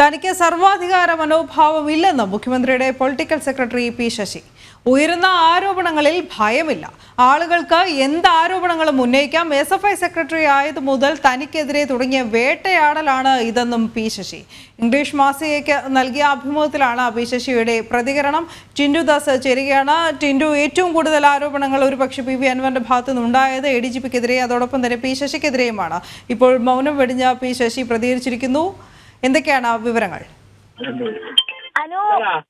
തനിക്ക് സർവാധികാര മനോഭാവമില്ലെന്ന് മുഖ്യമന്ത്രിയുടെ political secretary P Sasi. ഉയരുന്ന ആരോപണങ്ങളിൽ ഭയമില്ല. ആളുകൾക്ക് എന്ത് ആരോപണങ്ങളും ഉന്നയിക്കാം. SFI സെക്രട്ടറി ആയതു മുതൽ തനിക്കെതിരെ തുടങ്ങിയ വേട്ടയാടലാണ് ഇതെന്നും പി ശശി. ഇംഗ്ലീഷ് മാസികയ്ക്ക് നൽകിയ അഭിമുഖത്തിലാണ് പി ശശിയുടെ പ്രതികരണം. ടിൻഡു ദാസ് ചേരുകയാണ്. ടിൻഡു, ഏറ്റവും കൂടുതൽ ആരോപണങ്ങൾ ഒരുപക്ഷെ PV അൻവറിന്റെ ഭാഗത്തു നിന്നുണ്ടായത് ADGPക്കെതിരെ, അതോടൊപ്പം തന്നെ പി ശശിക്കെതിരെയുമാണ്. ഇപ്പോൾ മൗനം വെടിഞ്ഞ പി ശശി പ്രതികരിച്ചിരിക്കുന്നു. എന്തൊക്കെയാണ് വിവരങ്ങൾ?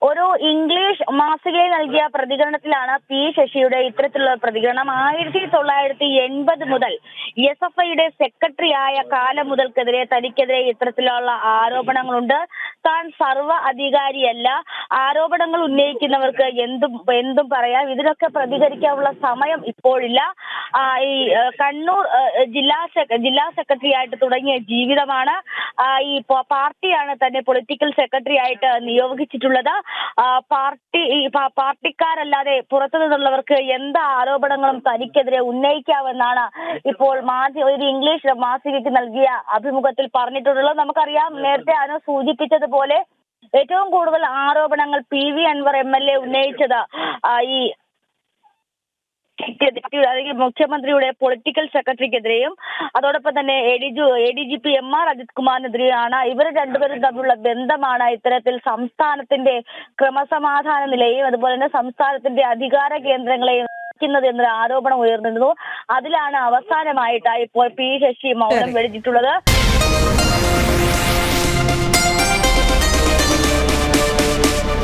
ഒരു ഇംഗ്ലീഷ് മാസികയിൽ നൽകിയ പ്രതികരണത്തിലാണ് പി ശശിയുടെ ഇത്തരത്തിലുള്ള പ്രതികരണം. 1980 മുതൽ SFIയുടെ സെക്രട്ടറി ആയ കാലം മുതൽക്കെതിരെ തനിക്കെതിരെ ഇത്തരത്തിലുള്ള ആരോപണങ്ങളുണ്ട്. താൻ സർവ്വ അധികാരിയല്ല, ആരോപണങ്ങൾ ഉന്നയിക്കുന്നവർക്ക് എന്തും പറയാം, ഇതിനൊക്കെ പ്രതികരിക്കാനുള്ള സമയം ഇപ്പോഴില്ല. ഈ കണ്ണൂർ ജില്ലാ സെക്രട്ടറി ആയിട്ട് തുടങ്ങിയ ജീവിതമാണ്. ഈ പാർട്ടിയാണ് തന്നെ പൊളിറ്റിക്കൽ സെക്രട്ടറി ആയിട്ട് നിയോഗിച്ചിട്ടുള്ളത്. പാർട്ടിക്കാരല്ലാതെ പുറത്തു നിന്നുള്ളവർക്ക് എന്ത് ആരോപണങ്ങളും തനിക്കെതിരെ ഉന്നയിക്കാമെന്നാണ് ഇപ്പോൾ ഒരു ഇംഗ്ലീഷ് മാസികയ്ക്ക് നൽകിയ അഭിമുഖത്തിൽ പറഞ്ഞിട്ടുള്ളത്. നമുക്കറിയാം, നേരത്തെ അനു സൂചിപ്പിച്ചതുപോലെ ഏറ്റവും കൂടുതൽ ആരോപണങ്ങൾ PV അൻവർ MLA ഉന്നയിച്ചത് ഈ മുഖ്യമന്ത്രിയുടെ പൊളിറ്റിക്കൽ സെക്രട്ടറിക്കെതിരെയും അതോടൊപ്പം തന്നെ ADGP MR അജിത് കുമാറിനെതിരെയാണ്. ഇവർ രണ്ടുപേരും തമ്മിലുള്ള ബന്ധമാണ് ഇത്തരത്തിൽ സംസ്ഥാനത്തിന്റെ ക്രമസമാധാന നിലയെയും അതുപോലെ തന്നെ സംസ്ഥാനത്തിന്റെ അധികാര കേന്ദ്രങ്ങളെയും എന്നൊരു ആരോപണം ഉയർന്നിരുന്നു. അതിലാണ് അവസാനമായിട്ട് ഇപ്പോൾ പി ശശി മൗനം വെടിഞ്ഞിട്ടുള്ളത്.